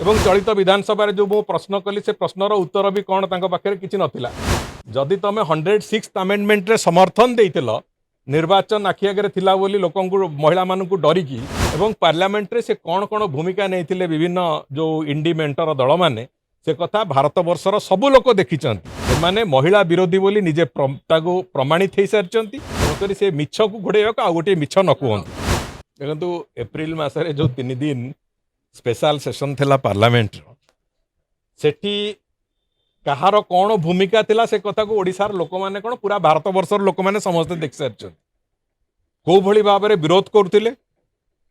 एवं चलित विधानसभा जो मु प्रश्न कली से प्रश्नर उत्तर भी कौन पाखे किसी नथिला जदि तुम 106 अमेंडमेंट रे समर्थन देइतिल निर्वाचन आखि आगे थिला बोली लोकंकु महिला मानकु डरिकी एवं पार्लियामेंट रे से कौन कौन भूमिका नहीं विभिन्न जो इंडी मेंटर दल माने से कथा भारत वर्षर सबु लोक देखिचंती माने महिला विरोधी बोली निजे प्रमाणित हो सारी से मिछ को घोड़ेवा आ गोटे मिछ न कहते देखो एप्रिल मासरे जो 3 दिन स्पेशल सेशन थिला पार्लियामेंट सेठी कहार कौन भूमिका थिला से कथा को ओडिशार लोक माने कौन पूरा भारत वर्षर लोक माने समस्त देख सारी कौ भली भाव में विरोध करथिले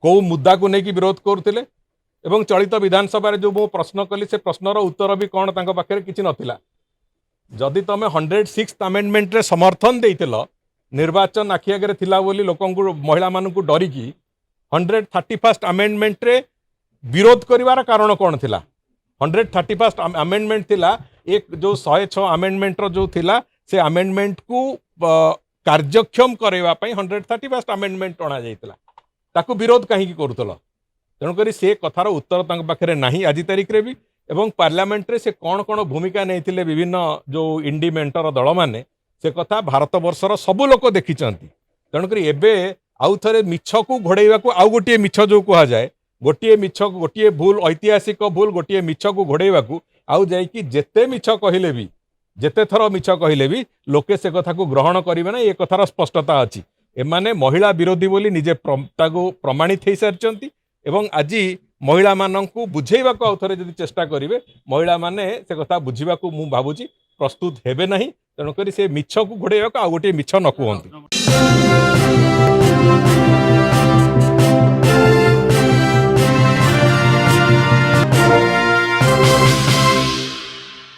कौ मुद्दा को लेकिन विरोध करथिले एवं चलित विधानसभा जो मु प्रश्न कली से प्रश्नर उत्तर भी कौन पाखे किसी नथिला जदि तुम 106 अमेंडमेंट रे समर्थन देइतिल निर्वाचन आखि आगे थिला बोली लोकंकु महिला मानकु डरिकी 131 अमेंडमेंट रे विरोध करिवार कारण कौन थिला 131 अमेंडमेंट थिला एक जो 106 अमेंडमेंट जो थिला से अमेंडमेंट को कार्यक्षम करैवा पई 131 अमेंडमेंट अणा जाइतिला ताकू विरोध कहीं करूतल तेणुक से कथार उत्तर तंग पाखे नहीं आज तारीख रे भी एवं पार्लियामेंट रे से कौन कौन भूमिका नहीं विभिन्न जो इंडी मेंटर दल माने से कथा भारत वर्षर सबु लोक देखिचंती तेणुक एबे आउ थरे मिछ को घोड़ेवा को आउ गोटे मिछ जो कहा जाए गोटे मिछ गोटे भूल ऐतिहासिक भूल गोटे मिछ को घोड़ेवा को आउ जाइकी जेते मिछ कहले भी जेते थर मिछ कहले भी लोके से कथा को ग्रहण करिवे ना ये कथार स्पष्टता अछि एमाने महिला विरोधी बोली निजे प्रमाणित हो सारी एवं आज महिला माननकु बुझेइबा को आउथरे जदि चेष्टा करिवे महिला माने से कथा बुझीबा को मु भाबुची प्रस्तुत हेबे नहीं तेणुक से मिछ को घोड़ेवा को आ गोटे मिछ न कहते।